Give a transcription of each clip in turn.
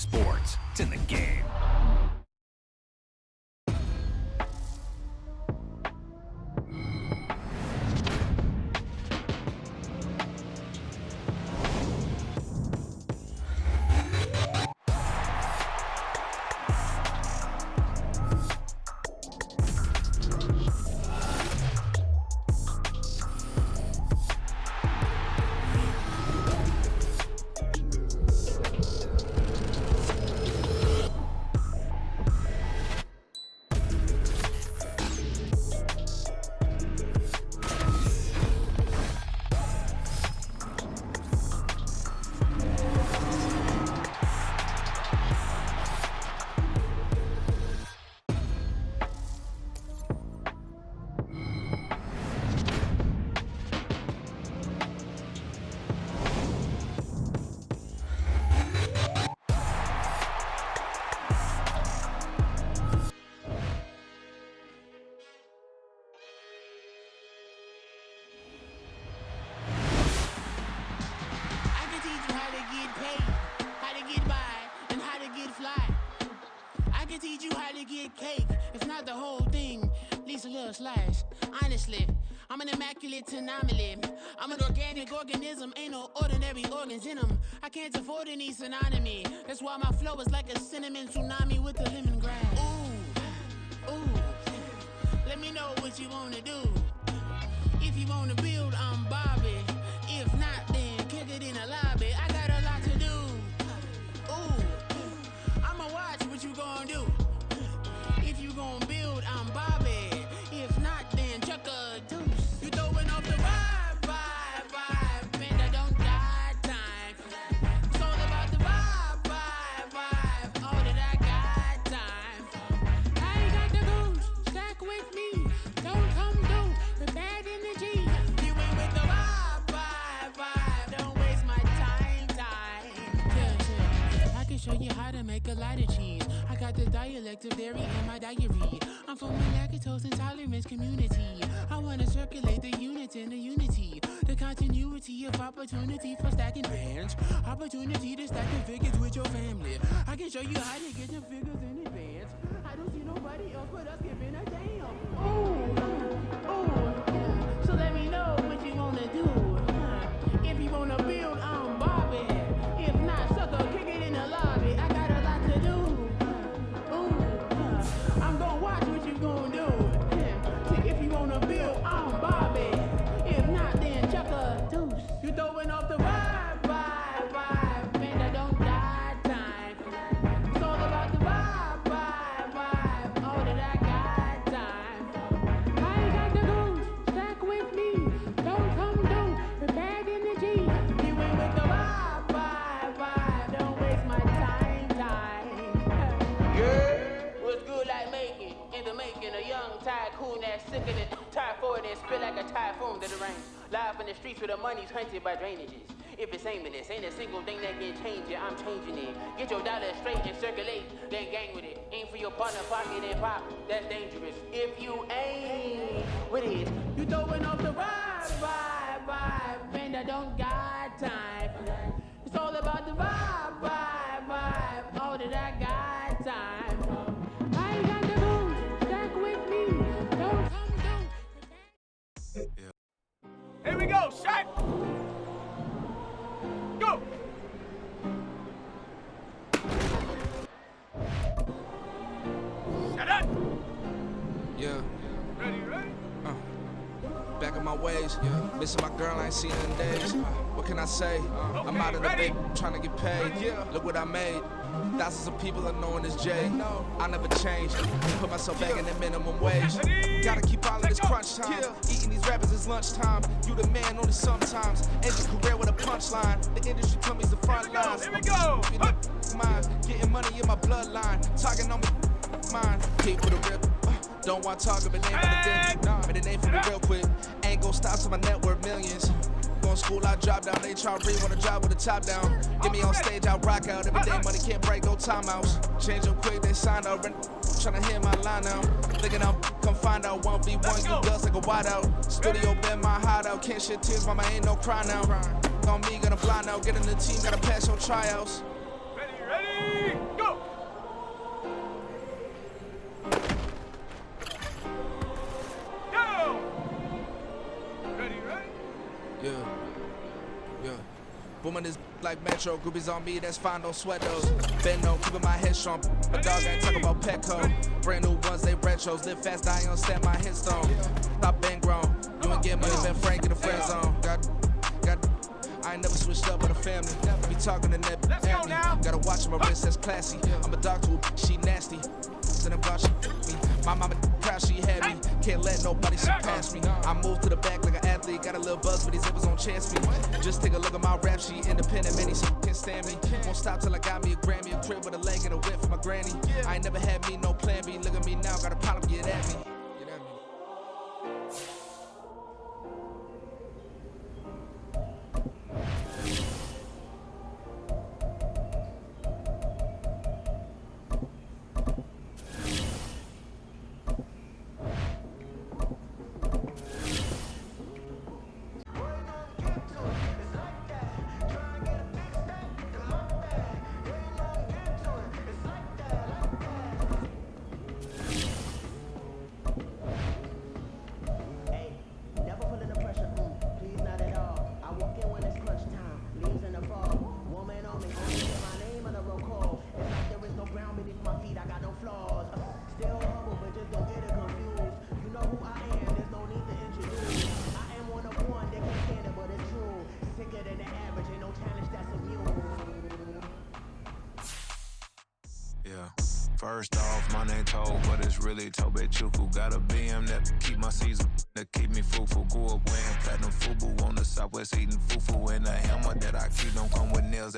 Sports, it's in the game. Teach you how to get cake. It's not the whole thing, at least a little slice. Honestly, I'm an immaculate anomaly. I'm an organic organism, ain't no ordinary organs in them. I can't afford any synonymy. That's why my flow is like a cinnamon tsunami with the lemongrass. Ooh, ooh. Let me know what you wanna do. If you wanna build, I'm Bobby. If not, then kick it in the lobby. I got a lot to do. Ooh, I'ma watch what you gonna do. If you gon' build, I'm Bobby. If not, then chuck a deuce. You throwing off the vibe, and I don't got time. It's all about the vibe, all that I got time. I ain't got the goose, stack with me. Don't come through with bad energy. You ain't with the vibe, don't waste my time. Yeah, I can show you how to make a lot of cheese. I got the dialect of dairy in my diary. I'm from the lactose intolerance community. I wanna circulate the units in the unity. The continuity of opportunity for stacking bands. Opportunity to stack the figures with your family. I can show you how to get the figures in advance. I don't see nobody else but us giving a damn. Ooh, so let me know what you wanna do. If you wanna build, I'm Bobby. If not, sucker, kick it in the lobby. I got a lot to do. I'm gonna watch what you gonna do. If you wanna build, I'm Bobby. If not, then chuck a deuce. You throwing off the vibe, man, I don't got time. It's all about the vibe, all that I got time. I ain't got the goose, stack with me. Don't come through with bad energy. You ain't with the vibe, don't waste my time. Yeah. What's good like making, in the making, a young tycoon that's sicker than typhoid and spit like a typhoon to the rain. Live in the streets where the money's hunted by drainages. If it's aimless, ain't a single thing that can change it, I'm changing it. Get your dollar straight and circulate, then gang with it. Aim for your partner, pocket and pop, that's dangerous. If you aim with it, you throwing off the vibe, man, I don't got time. It's all about the vibe, all that I got time. I ain't got the goose, stack with me, don't come through. Here we go, shot! Go! Shut up! Yeah. Ready? Back in my ways, missing my girl, I ain't seen her in days. What can I say? I'm out of the big, trying to get paid. Look what I made. Thousands of people are knowing this Jay. I never changed. Put myself back in the minimum wage. Gotta keep all of this crunch time. Eating these rappers is lunchtime. You the man only sometimes. End your career with a punchline. The industry told me's the front lines. Here we go. Mine. Getting money in my bloodline. Talking on me, mine. Keep with a rip. Don't want to talk, but it ain't for the thing. But it ain't for me real quick. Ain't gon' stop till my net worth millions. Going school, I drop down. They try to read, wanna drive with the top down. Get me on stage, I rock out. Every day money can't break, no timeouts. Change them quick, they signed out. Tryna hear my line now. Thinking I'm come find out 1v1, you guts like a wideout. Studio been my hideout. Can't shed tears, mama ain't no cry now. On me, gonna fly now. Get in the team, gotta pass your tryouts. Ready? Ready, go! Go! Ready? Yeah, yeah. Booming this like Metro, groupies on me, that's fine, don't sweat those. Been on, keeping my head strong. A dog ain't talking about Petco. Brand new ones, they retros. Live fast, I ain't gonna stand my headstone. Stop been grown. You ain't getting money, been Frank in the friend zone. I ain't never switched up with a family. Be talking to that at me. Gotta watch my wrist, that's classy. I'm a dog to a she nasty. Send a God, she me. My mama proud she had me. Can't let nobody surpass me. I move to the back like an athlete. Got a little buzz for these zippers on chance me. Just take a look at my rap sheet. Independent, many can't stand me. Won't stop till I got me a Grammy. A crib with a leg and a whip for my granny. I ain't never had me no plan B. Look at me now, got a problem, get at me. First off, my name Toad, but it's really Tobe Chuku. Got a BM that keep my season, that keep me fruitful. Grew up wearing platinum FUBU on the Southwest eating fufu. And the hammer that I keep don't come with nails.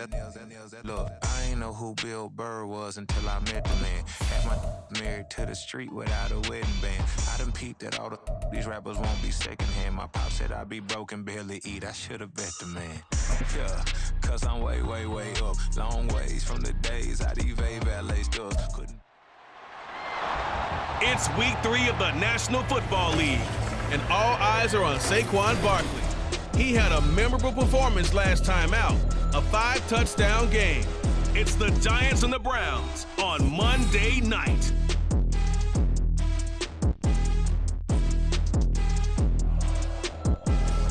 Look, I ain't know who Bill Burr was until I met the man. Had my married to the street without a wedding band. I done peeped that all these rappers won't be secondhand. My pop said I'd be broke and barely eat. I should've bet the man. Yeah, cause I'm way up. Long ways from the days I evade valet stores. It's week 3 of the National Football League, and all eyes are on Saquon Barkley. He had a memorable performance last time out, a 5-touchdown game. It's the Giants and the Browns on Monday night.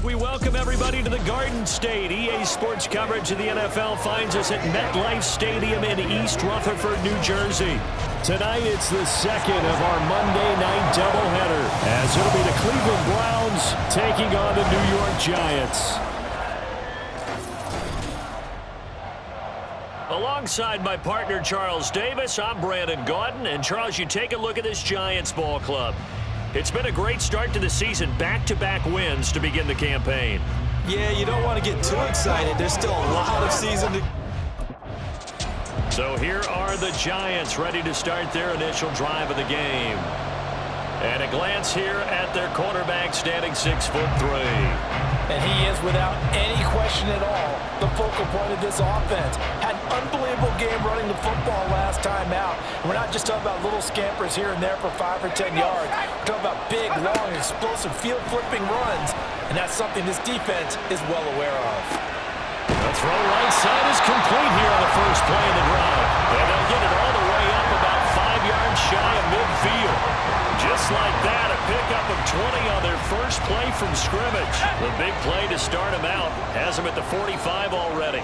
We welcome everybody to the Garden State. EA Sports coverage of the NFL finds us at MetLife Stadium in East Rutherford, New Jersey. Tonight, it's the second of our Monday night doubleheader, as it'll be the Cleveland Browns taking on the New York Giants. Alongside my partner, Charles Davis, I'm Brandon Gaudin. And, Charles, you take a look at this Giants ball club. It's been a great start to the season, back-to-back wins to begin the campaign. Yeah, you don't want to get too excited. There's still a lot of season to... So here are the Giants ready to start their initial drive of the game. And a glance here at their quarterback standing 6'3". And he is, without any question at all, the focal point of this offense. Had an unbelievable game running the football last time out. We're not just talking about little scampers here and there for 5 or 10 yards. We're talking about big, long, explosive, field-flipping runs. And that's something this defense is well aware of. The throw right side is complete here on the first play of the drive. And they'll get it all the way up about 5 yards shy of midfield. Just like that, a pickup of 20 on their first play from scrimmage. The big play to start them out has them at the 45 already.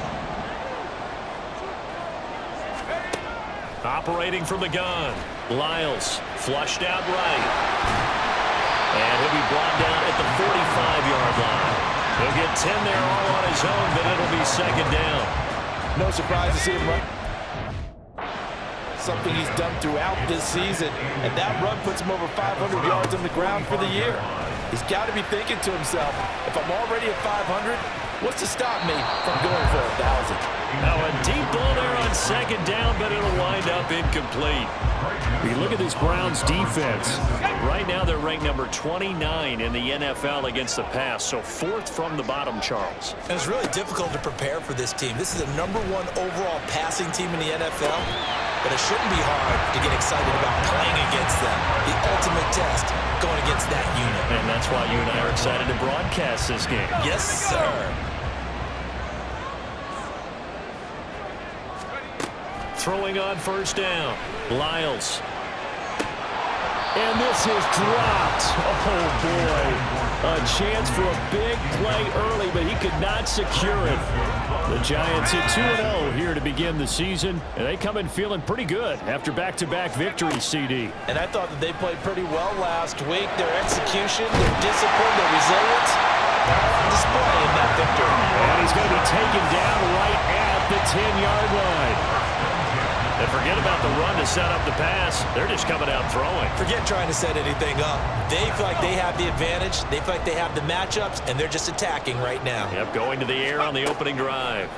Operating from the gun, Lyles flushed out right. And he'll be brought down at the 45-yard line. He'll get 10 there all on his own, but it'll be second down. No surprise to see him run. Something he's done throughout this season, and that run puts him over 500 yards on the ground for the year. He's got to be thinking to himself, if I'm already at 500, what's to stop me from going for 1,000? Now a deep ball there on second down, but it'll wind up incomplete. You look at this Browns defense. Right now they're ranked number 29 in the NFL against the pass, so 4th from the bottom, Charles. And it's really difficult to prepare for this team. This is the #1 overall passing team in the NFL, but it shouldn't be hard to get excited about playing against them. The ultimate test, going against that unit. And that's why you and I are excited to broadcast this game. Yes, sir. throwing on first down. Lyles. And this is dropped. Oh, boy. A chance for a big play early, but he could not secure it. The Giants hit 2-0 here to begin the season, and they come in feeling pretty good after back-to-back victories, CD. And I thought that they played pretty well last week. Their execution, their discipline, their resilience, they're all on display in that victory. And he's going to be taken down right at the 10-yard line. And forget about the run to set up the pass. They're just coming out throwing. Forget trying to set anything up. They feel like they have the advantage. They feel like they have the matchups, and they're just attacking right now. Yep, going to the air on the opening drive.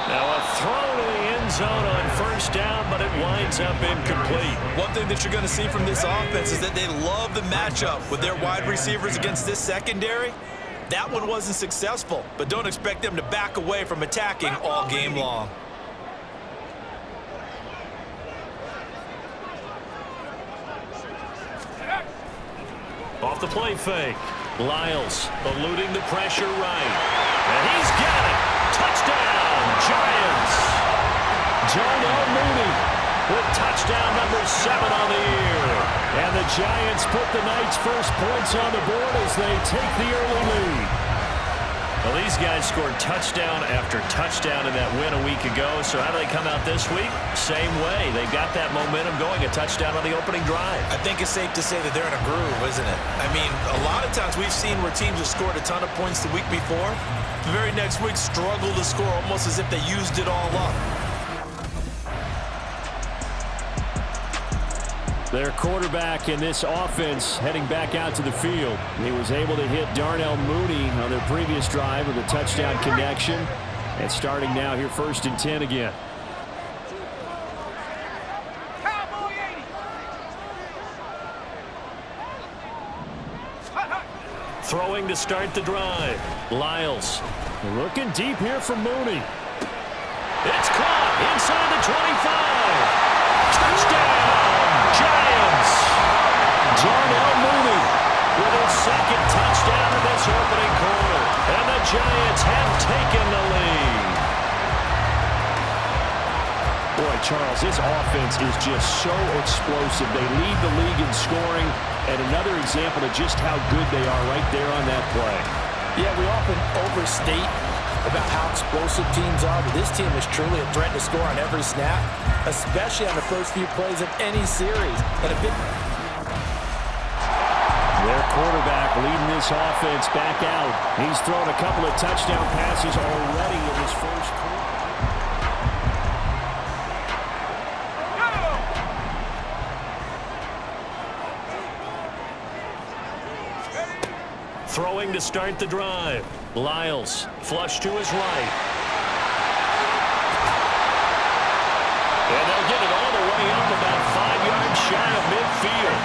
Now a throw to the end zone on first down, but it winds up incomplete. One thing that you're going to see from this offense is that they love the matchup with their wide receivers against this secondary. That one wasn't successful, but don't expect them to back away from attacking all game long. Off the play fake. Lyles eluding the pressure right. And he's got it. Touchdown, Giants. Darnell Mooney with touchdown number 7 on the year. And the Giants put the night's first points on the board as they take the early lead. Well, these guys scored touchdown after touchdown in that win a week ago. So how do they come out this week? Same way. They got that momentum going, a touchdown on the opening drive. I think it's safe to say that they're in a groove, isn't it? I mean, a lot of times we've seen where teams have scored a ton of points the week before. The very next week struggle to score almost as if they used it all up. Their quarterback in this offense heading back out to the field. He was able to hit Darnell Mooney on their previous drive with a touchdown connection. And starting now here 1st and 10 again. Throwing to start the drive. Lyles looking deep here for Mooney. It's caught inside the 25. Touchdown! Giants! Darnell Mooney with his second touchdown in this opening quarter. And the Giants have taken the lead. Boy, Charles, this offense is just so explosive. They lead the league in scoring. And another example of just how good they are right there on that play. Yeah, we often overstate about how explosive teams are, but this team is truly a threat to score on every snap, especially on the first few plays of any series. And their quarterback leading this offense back out. He's thrown a couple of touchdown passes already in his first quarter. Throwing to start the drive. Lyles, flush to his right. And they'll get it all the way up about 5 yards shy of midfield.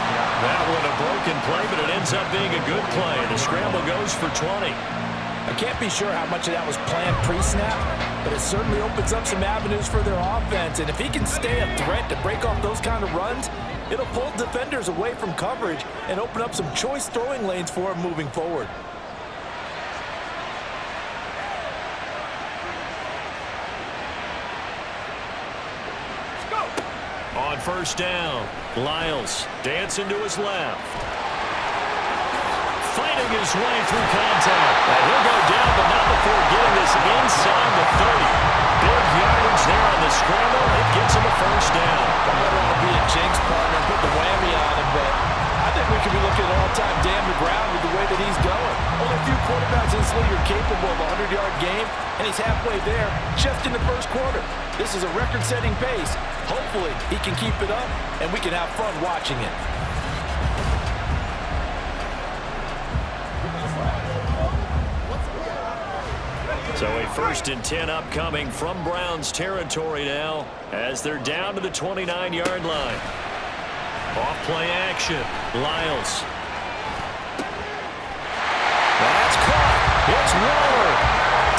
That one a broken play, but it ends up being a good play. The scramble goes for 20. I can't be sure how much of that was planned pre-snap, but it certainly opens up some avenues for their offense. And if he can stay a threat to break off those kind of runs, it'll pull defenders away from coverage and open up some choice throwing lanes for him moving forward. On first down, Lyles dancing to his left. Fighting his way through contact. And he'll go down, but not before getting this inside the 30. Big yardage there on the scramble. It gets him a first down. I don't want to be a jinx partner and put the whammy on him, but I think we could be looking at an all-time damn to ground with the way that he's going. Only a few quarterbacks in this league are capable of a 100-yard game, and he's halfway there just in the first quarter. This is a record-setting pace. Hopefully, he can keep it up, and we can have fun watching it. So a 1st and 10 upcoming from Browns territory now as they're down to the 29-yard line. Off play action. Lyles. That's caught. It's Waller.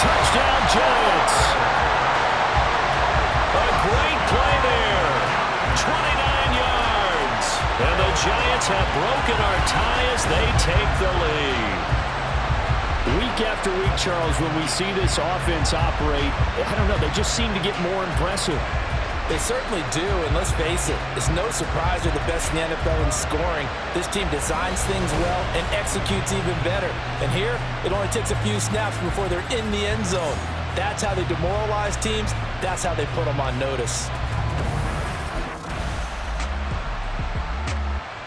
Touchdown Giants. A great play there. 29 yards. And the Giants have broken our tie as they take the lead. Week after week, Charles, when we see this offense operate, I don't know, they just seem to get more impressive. They certainly do, and let's face it, it's no surprise they're the best in the NFL in scoring. This team designs things well and executes even better. And here, it only takes a few snaps before they're in the end zone. That's how they demoralize teams. That's how they put them on notice.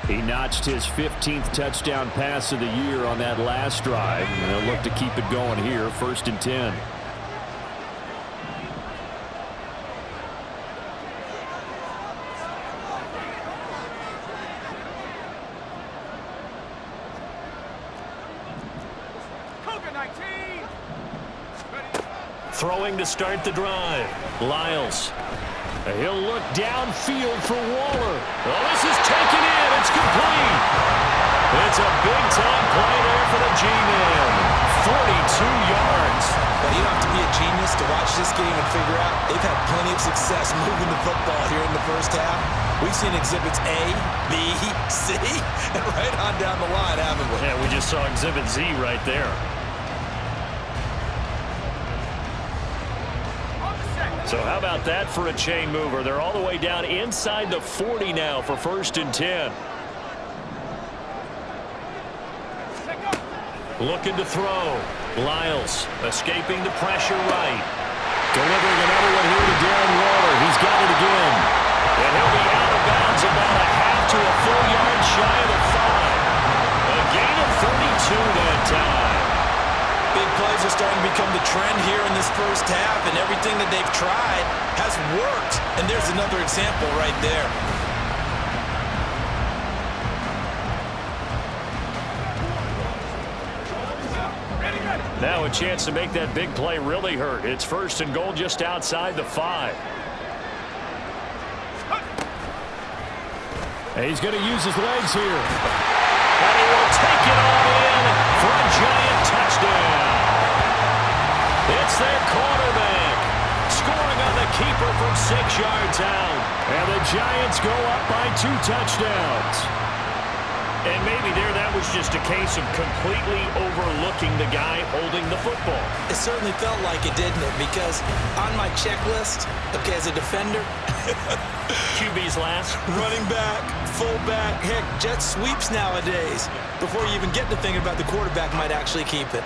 He notched his 15th touchdown pass of the year on that last drive, and they'll look to keep it going here, 1st and 10. Throwing to start the drive. Lyles. He'll look downfield for Waller. Oh, this is taken in. It's complete. It's a big-time play there for the G-Man. 42 yards. But you don't have to be a genius to watch this game and figure out they've had plenty of success moving the football here in the first half. We've seen exhibits A, B, C, and right on down the line, haven't we? Yeah, we just saw exhibit Z right there. So how about that for a chain mover? They're all the way down inside the 40 now for 1st and 10. Looking to throw. Lyles escaping the pressure right. Delivering another one here to Darren Waller. He's got it again. And he'll be out of bounds about a half to a full yard shy of the 5. A gain of 32 that time. Big plays are starting to become the trend here in this first half, and everything that they've tried has worked. And there's another example right there. Now a chance to make that big play really hurt. It's 1st and goal just outside the 5. And he's going to use his legs here. And he will take it all in for a giant touchdown. It's their quarterback scoring on the keeper from 6 yards out. And the Giants go up by 2 touchdowns. And maybe that was just a case of completely overlooking the guy holding the football. It certainly felt like it, didn't it? Because on my checklist, okay, as a defender, QB's last. running back, fullback, heck, jet sweeps nowadays. Before you even get to thinking about the quarterback might actually keep it.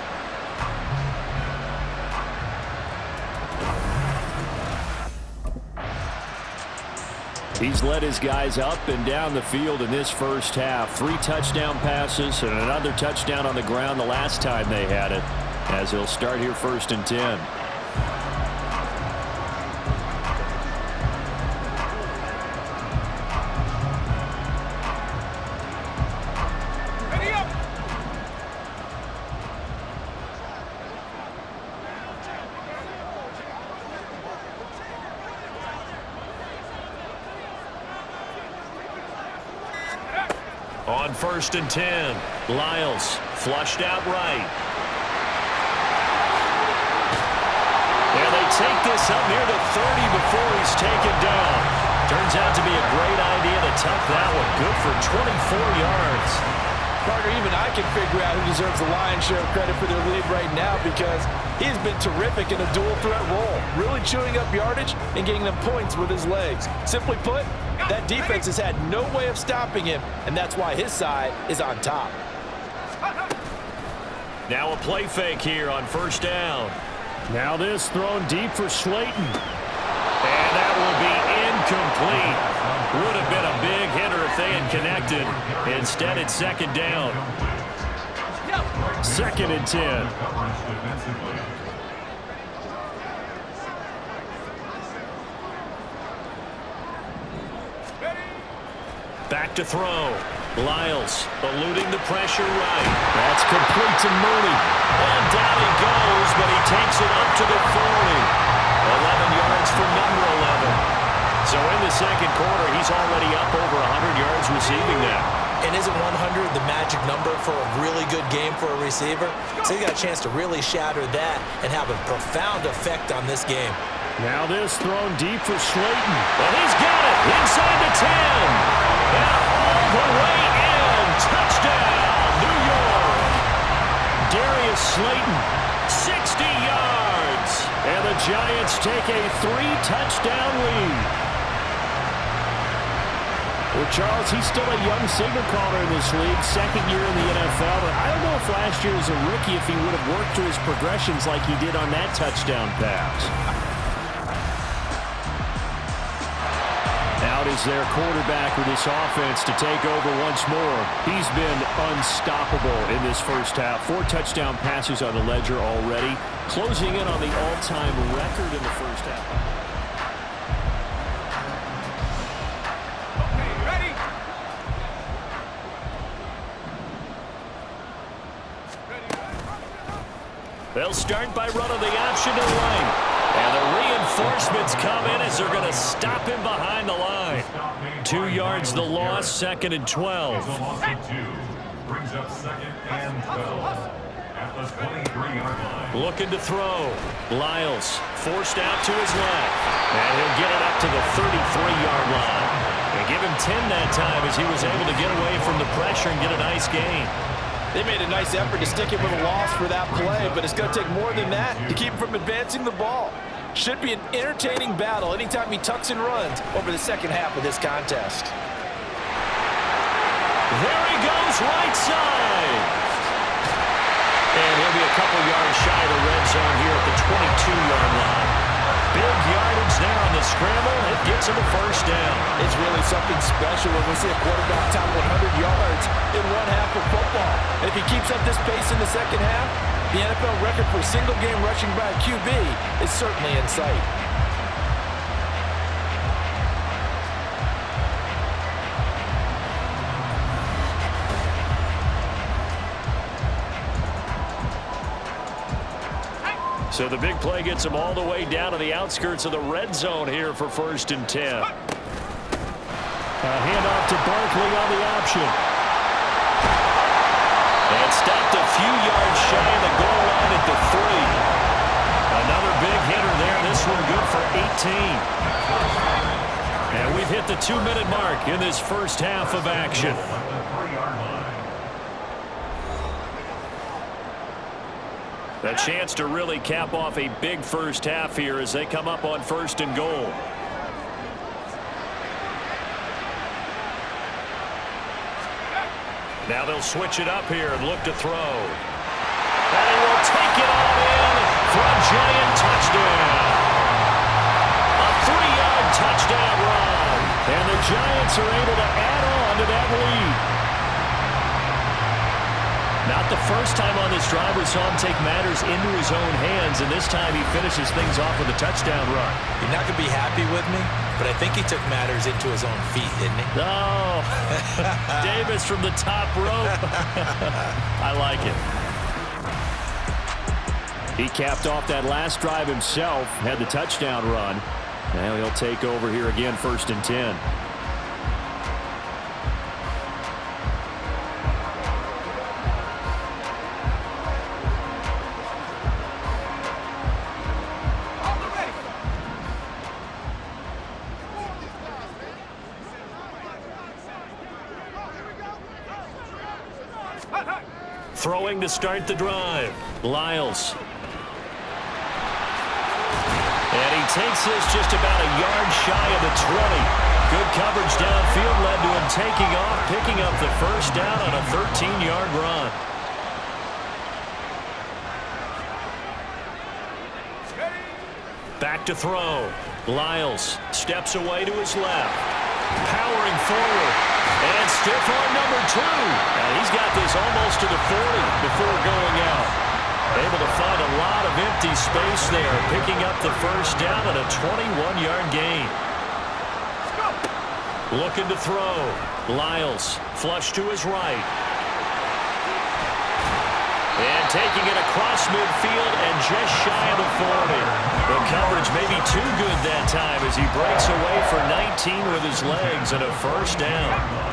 He's led his guys up and down the field in this first half. 3 touchdown passes and another touchdown on the ground the last time they had it, as he'll start here 1st and 10. On 1st and 10, Lyles flushed out right. And they take this up near the 30 before he's taken down. Turns out to be a great idea to tuck that one. Good for 24 yards. Carter, even I can figure out who deserves the lion's share of credit for their lead right now, because he's been terrific in a dual threat role, really chewing up yardage and getting them points with his legs. Simply put, that defense has had no way of stopping him, and that's why his side is on top. Now a play fake here on 1st down. Now this thrown deep for Slayton. And that will be incomplete. Would have been a big hitter if they had connected. Instead, it's 2nd down. 2nd and 10. Back to throw. Lyles eluding the pressure right. That's complete to Mooney. And down he goes, but he takes it up to the 40. 11 yards for number 11. So in the 2nd quarter, he's already up over 100 yards receiving that. And isn't 100 the magic number for a really good game for a receiver? So he's got a chance to really shatter that and have a profound effect on this game. Now this thrown deep for Slayton. And he's got it inside the 10. And all the way in. Touchdown, New York. Darius Slayton Giants take a 3-touchdown lead. Well, Charles, he's still a young signal caller in this league, second year in the NFL. But I don't know if last year as a rookie, if he would have worked through his progressions like he did on that touchdown pass. Out is their quarterback with this offense to take over once more. He's been unstoppable in this first half. 4 touchdown passes on the ledger already, closing in on the all-time record in the first half. They'll start by running the option to the line. And the reinforcements come in as they're going to stop him behind the line. 2 yards the loss, 2nd and 12. Brings up 2nd and 12 at the 23-yard line. Looking to throw. Lyles forced out to his left. And he'll get it up to the 33-yard line. And give him 10 that time as he was able to get away from the pressure and get a nice gain. They made a nice effort to stick him with a loss for that play, but it's going to take more than that to keep him from advancing the ball. Should be an entertaining battle anytime he tucks and runs over the second half of this contest. There he goes, right side. And he'll be a couple yards shy of the red zone here at the 22-yard line. Big yardage there on the scramble. It gets him a first down. It's really something special when we see a quarterback top 100 yards in one half of football. And if he keeps up this pace in the second half, the NFL record for single-game rushing by a QB is certainly in sight. So the big play gets him all the way down to the outskirts of the red zone here for 1st and 10. A handoff to Barkley on the option. And stopped a few yards shy of the goal line at the 3. Another big hitter there. This one good for 18. And we've hit the 2-minute mark in this first half of action. A chance to really cap off a big first half here as they come up on 1st and goal. Now they'll switch it up here and look to throw. And he will take it all in for a giant touchdown. A 3-yard touchdown run. And the Giants are able to add on to that lead. Not the first time on this drive we saw him take matters into his own hands, and this time he finishes things off with a touchdown run. You're not going to be happy with me, but I think he took matters into his own feet, didn't he? Oh, Davis from the top rope. I like it. He capped off that last drive himself, had the touchdown run. Now he'll take over here again, 1st and 10. Throwing to start the drive. Lyles. And he takes this just about a yard shy of the 20. Good coverage downfield led to him taking off, picking up the first down on a 13-yard run. Back to throw. Lyles steps away to his left. Powering forward. And stiff arm number 2. And he's got this almost to the 40 before going out. Able to find a lot of empty space there, picking up the first down and a 21-yard gain. Looking to throw. Lyles flush to his right. And taking it across midfield and just shy of the 40. The coverage may be too good that time as he breaks away for 19 with his legs and a first down.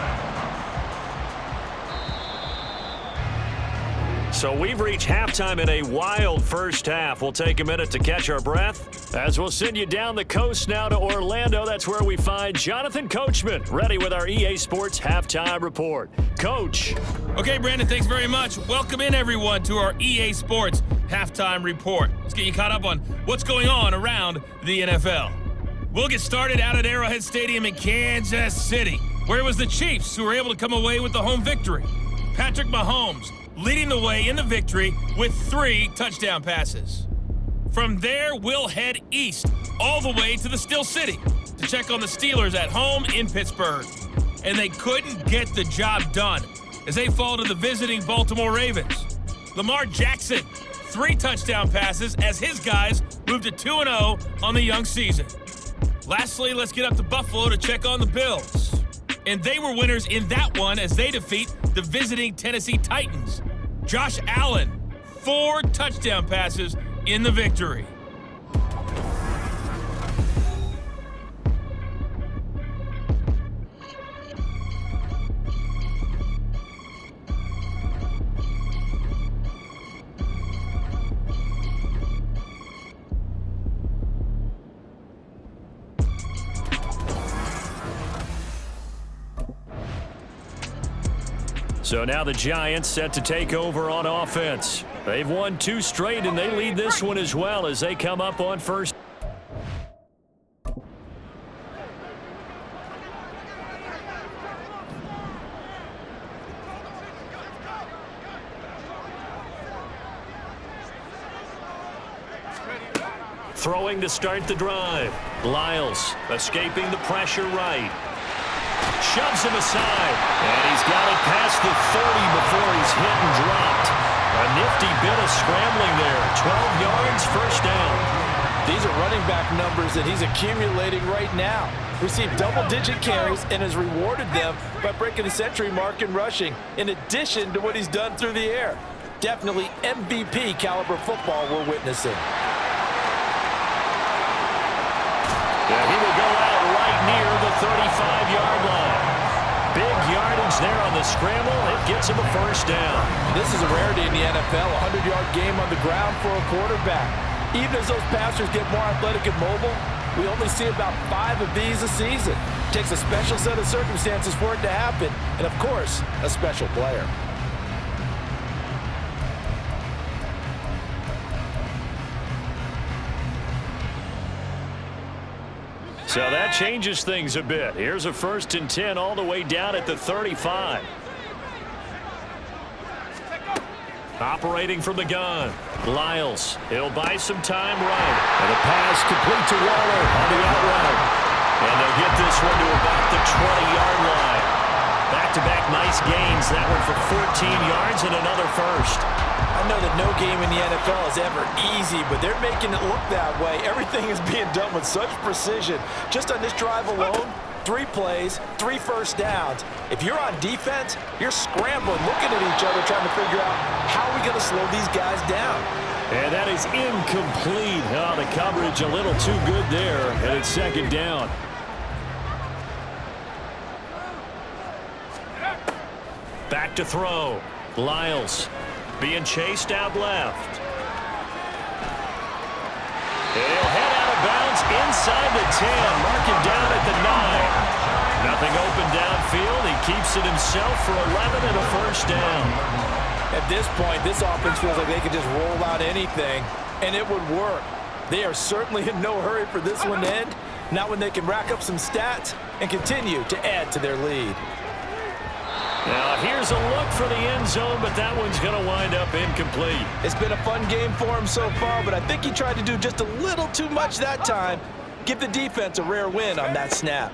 So we've reached halftime in a wild first half. We'll take a minute to catch our breath as we'll send you down the coast now to Orlando. That's where we find Jonathan Coachman ready with our EA Sports Halftime Report. Coach. Okay, Brandon, thanks very much. Welcome in, everyone, to our EA Sports halftime report. Let's get you caught up on what's going on around the NFL. We'll get started out at Arrowhead Stadium in Kansas City, where it was the Chiefs who were able to come away with the home victory. Patrick Mahomes leading the way in the victory with 3 touchdown passes. From there, we'll head east all the way to the Steel City to check on the Steelers at home in Pittsburgh. And they couldn't get the job done as they fall to the visiting Baltimore Ravens. Lamar Jackson, 3 touchdown passes as his guys moved to 2-0 on the young season. Lastly, let's get up to Buffalo to check on the Bills. And they were winners in that one as they defeat the visiting Tennessee Titans. Josh Allen, 4 touchdown passes in the victory. So now the Giants set to take over on offense. They've won 2 straight, and they lead this one as well as they come up on first. Throwing to start the drive. Lyles escaping the pressure right. Shoves him aside, and he's got it past the 30 before he's hit and dropped. A nifty bit of scrambling there. 12 yards, first down. These are running back numbers that he's accumulating right now. Received double-digit carries and has rewarded them by breaking the century mark in rushing, in addition to what he's done through the air. Definitely MVP caliber football we're witnessing. Yeah, he will go out right near the 35-yard line. Big yardage there on the scramble. It gets him a first down. This is a rarity in the NFL, a 100-yard game on the ground for a quarterback. Even as those passers get more athletic and mobile, we only see about 5 of these a season. It takes a special set of circumstances for it to happen, and of course, a special player. So that changes things a bit. Here's a 1st and 10 all the way down at the 35. Operating from the gun. Lyles. He'll buy some time right. And a pass complete to Waller on the out route. And they'll get this one to about the 20-yard line. Back-to-back nice gains. That one for 14 yards and another first. I know that no game in the NFL is ever easy, but they're making it look that way. Everything is being done with such precision. Just on this drive alone, 3 plays, 3 first downs. If you're on defense, you're scrambling, looking at each other, trying to figure out how are we going to slow these guys down. And that is incomplete. Oh, the coverage a little too good there, and it's 2nd down. Back to throw. Lyles being chased out left. He'll head out of bounds inside the 10. Mark him down at the 9. Nothing open downfield. He keeps it himself for 11 and a first down. At this point, this offense feels like they could just roll out anything, and it would work. They are certainly in no hurry for this one to end. Not when they can rack up some stats and continue to add to their lead. Now here's a look for the end zone, but that one's going to wind up incomplete. It's been a fun game for him so far, but I think he tried to do just a little too much that time. Give the defense a rare win on that snap.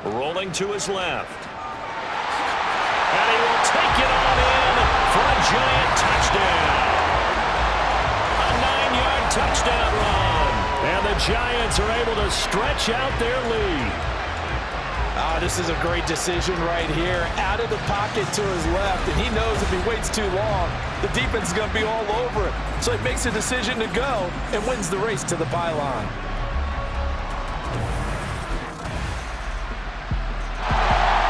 Rolling to his left. And he will take it on in for a giant touchdown. A 9-yard touchdown run. And the Giants are able to stretch out their lead. This is a great decision right here. Out of the pocket to his left, and he knows if he waits too long, the defense is going to be all over it. So he makes a decision to go and wins the race to the pylon.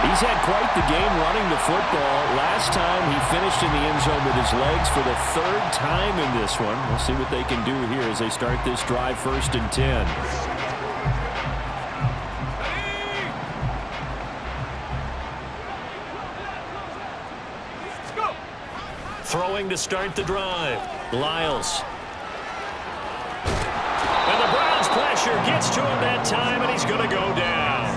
He's had quite the game running the football. Last time he finished in the end zone with his legs for the 3rd time in this one. We'll see what they can do here as they start this drive 1st and 10. Throwing to start the drive. Lyles. And the Browns' pressure gets to him that time, and he's going to go down.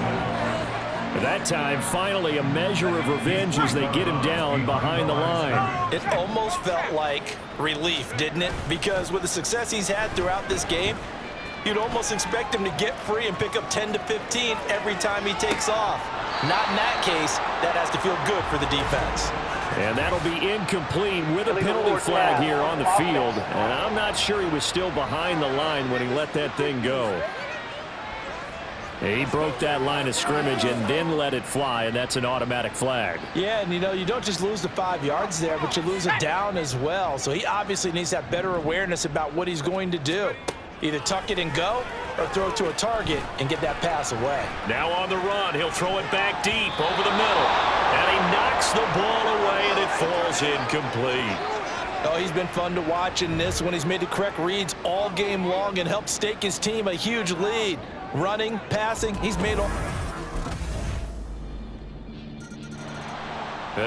That time, finally, a measure of revenge as they get him down behind the line. It almost felt like relief, didn't it? Because with the success he's had throughout this game, you'd almost expect him to get free and pick up 10 to 15 every time he takes off. Not in that case. That has to feel good for the defense. And that'll be incomplete with a penalty flag here on the field. And I'm not sure he was still behind the line when he let that thing go. He broke that line of scrimmage and then let it fly, and that's an automatic flag. Yeah, and you don't just lose the 5 yards there, but you lose it down as well. So he obviously needs to have better awareness about what he's going to do. Either tuck it and go or throw it to a target and get that pass away. Now on the run, he'll throw it back deep over the middle. And he knocks the ball away, and it falls incomplete. Oh, he's been fun to watch in this one. He's made the correct reads all game long and helped stake his team a huge lead. Running, passing, he's made all...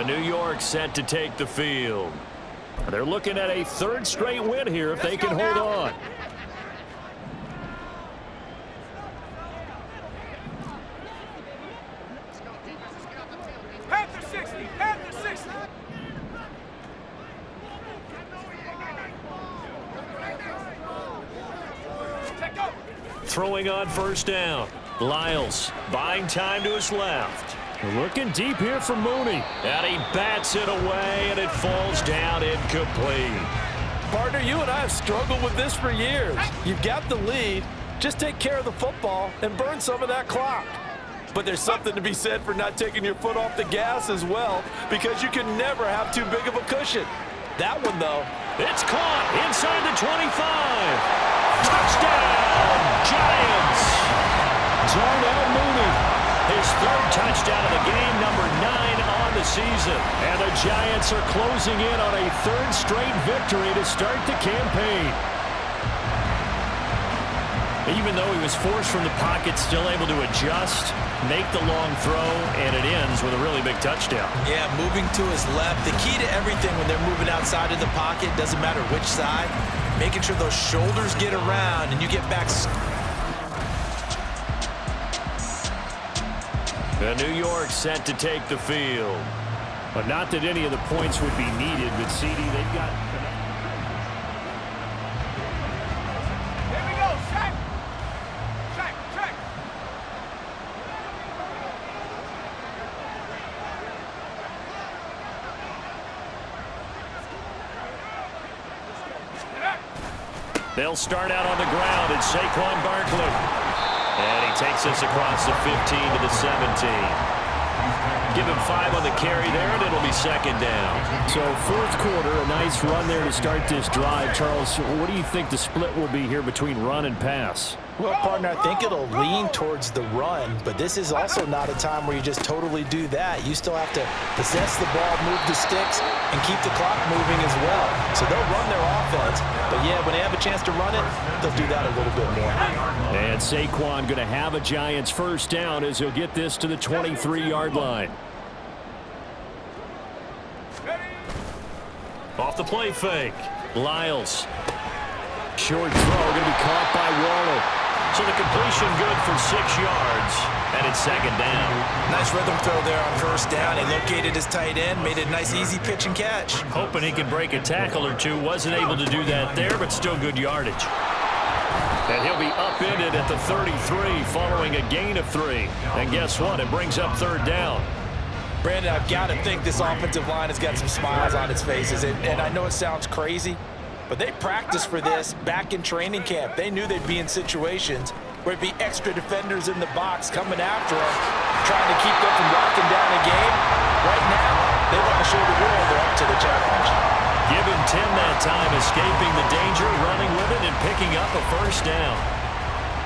New York set to take the field. They're looking at a third straight win here if they can hold on. Panther 60, Panther 60. Take over. Throwing on first down. Lyles buying time to his left. Looking deep here for Mooney. And he bats it away, and it falls down incomplete. Partner, you and I have struggled with this for years. You've got the lead. Just take care of the football and burn some of that clock. But there's something to be said for not taking your foot off the gas as well, because you can never have too big of a cushion. That one, though. It's caught inside the 25. Touchdown, Giants. Darnell Mooney, his third touchdown of the game, number 9 on the season. And the Giants are closing in on a third straight victory to start the campaign. Even though he was forced from the pocket, still able to adjust, make the long throw, and it ends with a really big touchdown. Yeah, moving to his left. The key to everything when they're moving outside of the pocket, doesn't matter which side, making sure those shoulders get around and you get back. New York set to take the field. But not that any of the points would be needed, but CD, they've got... Here we go, check. Check, check. They'll start out on the ground, and Saquon Barkley. And he takes us across the 15 to the 17. Give him 5 on the carry there, and it'll be second down. So fourth quarter, a nice run there to start this drive. Charles, what do you think the split will be here between run and pass? Well, partner, I think it'll lean towards the run, but this is also not a time where you just totally do that. You still have to possess the ball, move the sticks, and keep the clock moving as well. So they'll run their offense, but yeah, when they have a chance to run it, they'll do that a little bit more. And Saquon going to have a Giants first down as he'll get this to the 23-yard line. Off the play fake. Lyles. Short throw going to be caught by Waller. So the completion good for 6 yards, and it's second down. Nice rhythm throw there on first down. He located his tight end, made a nice easy pitch and catch. Hoping he could break a tackle or two. Wasn't able to do that there, but still good yardage. And he'll be upended at the 33 following a gain of 3. And guess what? It brings up third down. Brandon, I've got to think this offensive line has got some smiles on its faces. And I know it sounds crazy, but they practiced for this back in training camp. They knew they'd be in situations where it'd be extra defenders in the box coming after them, trying to keep them from locking down a game. Right now, they want to show the world they're up to the challenge. Give him 10 that time, escaping the danger, running with it, and picking up a first down.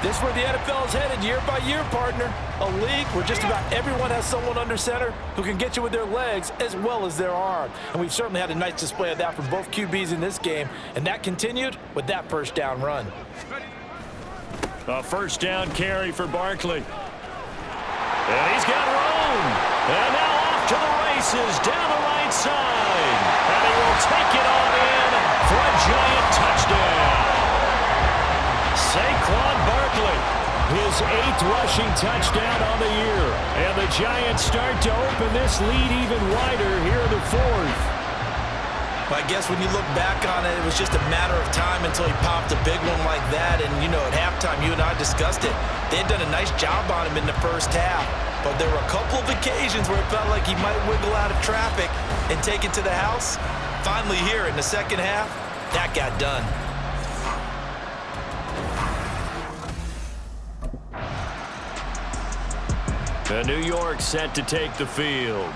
This is where the NFL is headed year by year, partner. A league where just about everyone has someone under center who can get you with their legs as well as their arm. And we've certainly had a nice display of that from both QBs in this game. And that continued with that first down run. A first down carry for Barkley. And he's got room. And now off to the races down the right side. And he will take 8th rushing touchdown on the year. And the Giants start to open this lead even wider here in the 4th. I guess when you look back on it, it was just a matter of time until he popped a big one like that. And, you know, at halftime, you and I discussed it. They had done a nice job on him in the first half. But there were a couple of occasions where it felt like he might wiggle out of traffic and take it to the house. Finally here in the second half, that got done. The New York set to take the field.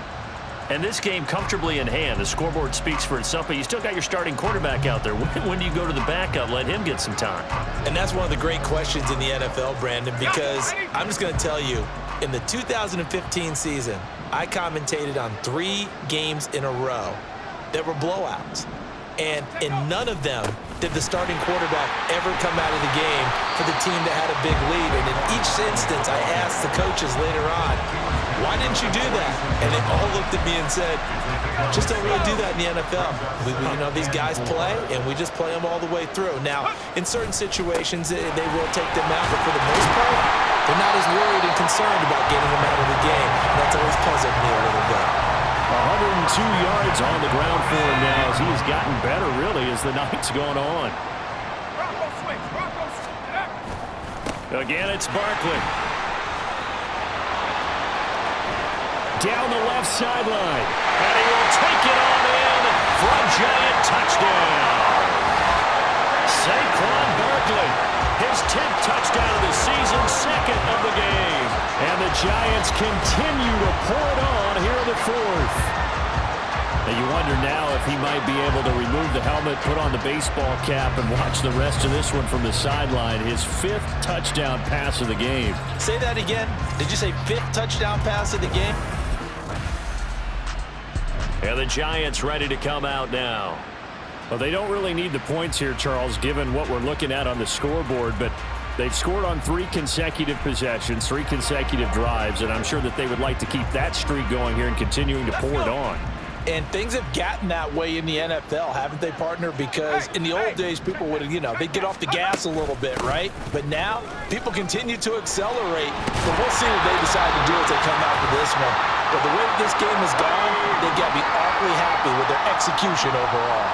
And this game comfortably in hand. The scoreboard speaks for itself, but you still got your starting quarterback out there. When do you go to the backup? Let him get some time. And that's one of the great questions in the NFL, Brandon, because I'm just going to tell you, in the 2015 season, I commentated on 3 games in a row that were blowouts. And in none of them did the starting quarterback ever come out of the game for the team that had a big lead. And in each instance, I asked the coaches later on, why didn't you do that? And they all looked at me and said, just don't really do that in the NFL. You know, these guys play, and we just play them all the way through. Now, in certain situations, they will take them out, but for the most part, they're not as worried and concerned about getting them out of the game. And that's always puzzled me a little bit. 102 yards on the ground for him now as he has gotten better, really, as the night's gone on. Again, it's Barkley. Down the left sideline. And he will take it on in for a Giant touchdown. Saquon Barkley, his 10th touchdown of the season, 2nd of the game. And the Giants continue to pour it on here in the 4th. And you wonder now if he might be able to remove the helmet, put on the baseball cap, and watch the rest of this one from the sideline. His 5th touchdown pass of the game. Say that again. Did you say 5th touchdown pass of the game? And the Giants ready to come out now. Well, they don't really need the points here, Charles, given what we're looking at on the scoreboard, but they've scored on 3 consecutive possessions, 3 consecutive drives, and I'm sure that they would like to keep that streak going here and continuing to pour it on. And things have gotten that way in the NFL, haven't they, partner? Because in the old days, people would, you know, they'd get off the gas a little bit, right? But now, people continue to accelerate. But we'll see what they decide to do as they come out for this one. But the way this game has gone, they've got to be awfully happy with their execution overall.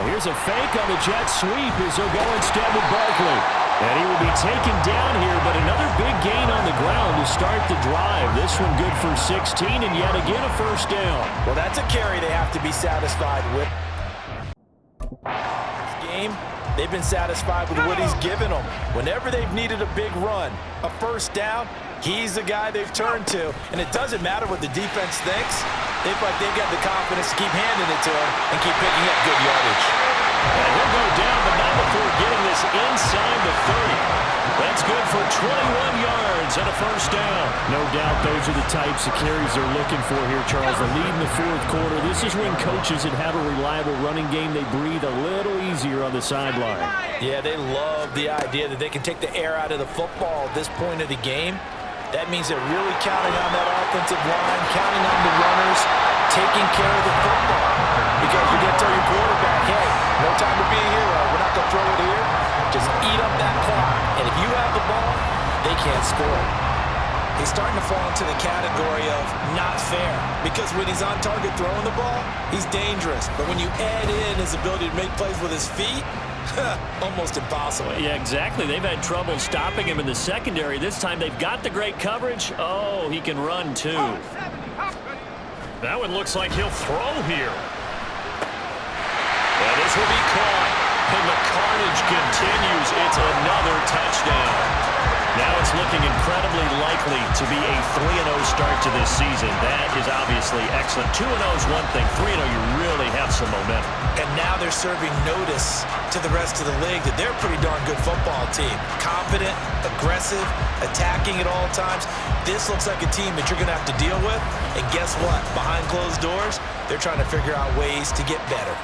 Here's a fake on the jet sweep as he'll go instead with Barkley. And he will be taken down here, but another big gain on the ground to start the drive. This one good for 16, and yet again a first down. Well, that's a carry they have to be satisfied with. This game, they've been satisfied with what he's given them. Whenever they've needed a big run, a first down, he's the guy they've turned to. And it doesn't matter what the defense thinks. They feel like they've got the confidence to keep handing it to him and keep picking up good yardage. And he'll go down, but not before getting this inside the 30. That's good for 21 yards and a first down. No doubt those are the types of carries they're looking for here, Charles. The lead in the 4th quarter. This is when coaches that have a reliable running game, they breathe a little easier on the sideline. Yeah, they love the idea that they can take the air out of the football at this point of the game. That means they're really counting on that offensive line, counting on the runners, taking care of the football. Because you're going to tell your quarterback, hey, no time to be a hero. We're not going to throw it here. Just eat up that clock. And if you have the ball, they can't score. He's starting to fall into the category of not fair. Because when he's on target throwing the ball, he's dangerous. But when you add in his ability to make plays with his feet, almost impossible. Yeah, exactly. They've had trouble stopping him in the secondary. This time they've got the great coverage. Oh, he can run too. That one looks like he'll throw here. And this will be caught. And the carnage continues. It's another touchdown. Now it's looking incredibly likely to be a 3-0 start to this season. That is obviously excellent. 2-0 is one thing. 3-0, you really have some momentum. And now they're serving notice to the rest of the league that they're a pretty darn good football team. Confident, aggressive, attacking at all times. This looks like a team that you're going to have to deal with. And guess what? Behind closed doors, they're trying to figure out ways to get better.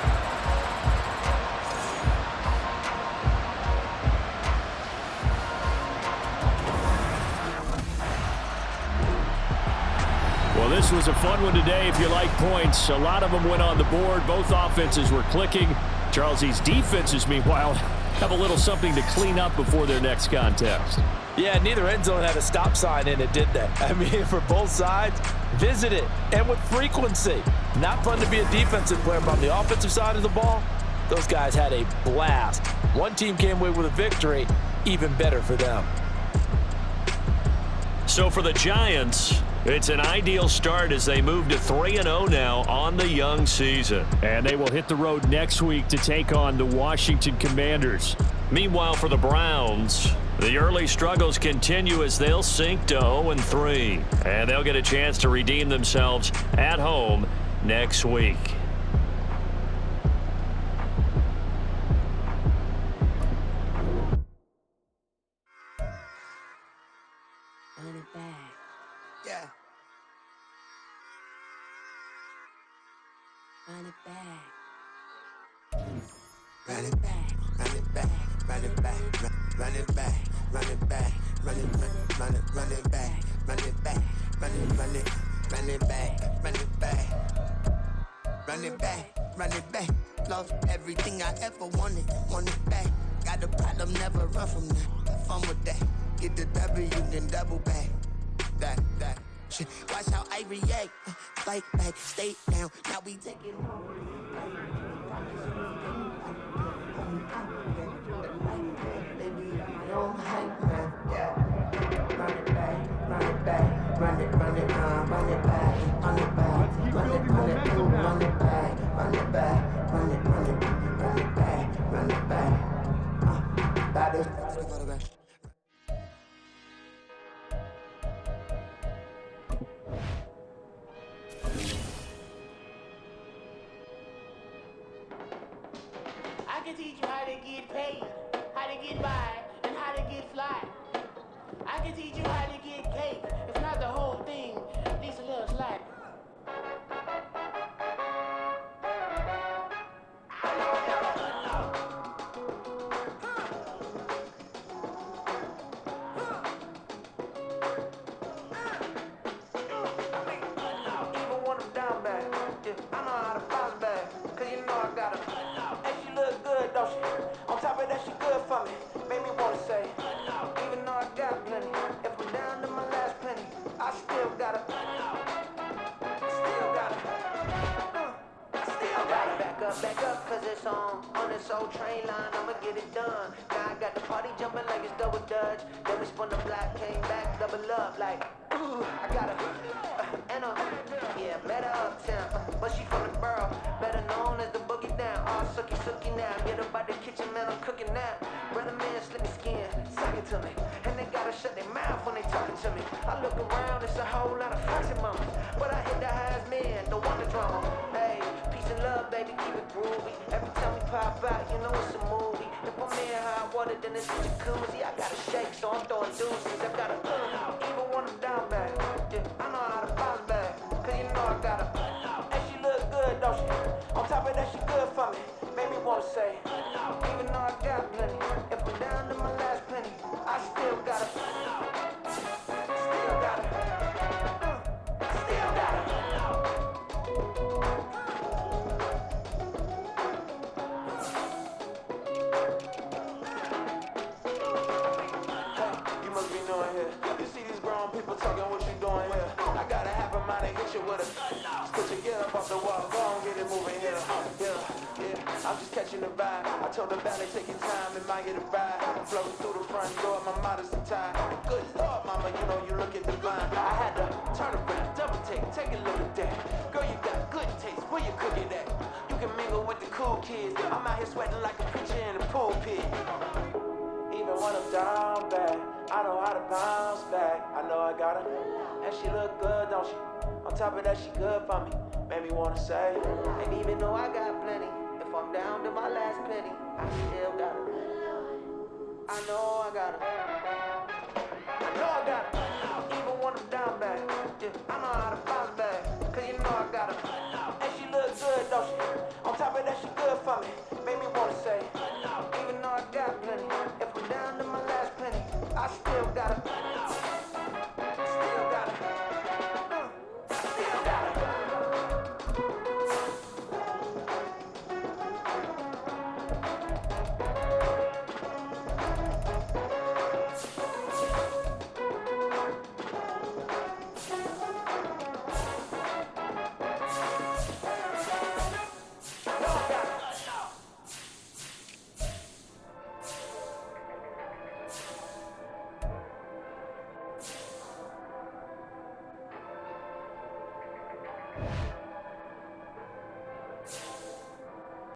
Well, this was a fun one today if you like points. A lot of them went on the board. Both offenses were clicking. Charles, these defenses, meanwhile, have a little something to clean up before their next contest. Yeah, neither end zone had a stop sign in it, did they? I mean, for both sides, visit it, and with frequency. Not fun to be a defensive player, but on the offensive side of the ball, those guys had a blast. One team came away with a victory, even better for them. So for the Giants, it's an ideal start as they move to 3-0 now on the young season. And they will hit the road next week to take on the Washington Commanders. Meanwhile, for the Browns, the early struggles continue as they'll sink to 0-3. And they'll get a chance to redeem themselves at home next week. Run it back. Yeah. Run it back. Run it back, run it back, run it back, run it back, run it back, run it back, run it back, run it back, run it back, run it back, run it back, run it back. Lost everything I ever wanted it back. Got a problem, never run from that. Have fun with that. Get the W, then double back. That shit. Watch how I react. Fight back, stay down. Now we take it home. I can teach you how to get paid, how to get by, and how to get fly. I can teach you how to get cake, if not the whole thing, at least a little slice. Even when I'm down bad, yeah, I know how to bounce back, cause you know I got it. And she look good, don't she? On top of that, she good for me. Made me wanna say, even though I got plenty, if I'm down to my last penny, I still got it. Still got it. Still got it. Back up, cause it's on this old train line, I'ma get it done. Now I got the party jumping like it's double dutch. Then we spun the block, came back, double up, like, ooh, I got it. And yeah, met her uptown, but she from the borough, better known as the boogie down. All sookie now, get up out the kitchen, man, I'm cooking now. Brother man, slip me skin, suck it to me, and they gotta shut their mouth when they talking to me. I look around, it's a whole lot of foxy mamas, but I hit the highest man, don't want the drama. Hey, peace and love, baby, keep it groovy. Every time we pop out, you know it's a movie. If I'm in hot water, then it's a jacuzzi. I gotta shake, so I'm throwing deuces. I gotta even when I'm down bad, yeah, I know how to bounce back, cause you know I gotta. And she look good, don't she? On top of that, she good for me. Made me wanna say, even though I got plenty, if I'm down to my last penny, I still gotta. Still gotta. Still gotta. You must be knowing here. You see these grown people talking what you doing here. I gotta have a mind to hit you with a. Put your get up off the wall, go on, get it moving here. Yeah, I'm just catching the vibe. I told the ballet, take your time, it might get a ride. Floating through the front door, my modest tie. Good Lord, mama, you know you look at divine. I had to turn around, double take a look at that. Girl, you got good taste, where you cook it at? You can mingle with the cool kids. I'm out here sweating like a preacher in a pulpit. Even when I'm down bad, I know how to bounce back. I know I got her, and she look good, don't she? On top of that, she good for me. Made me wanna say, and even though I got plenty, if I'm down to my last penny, I still got her. I know I got her. I know I got her.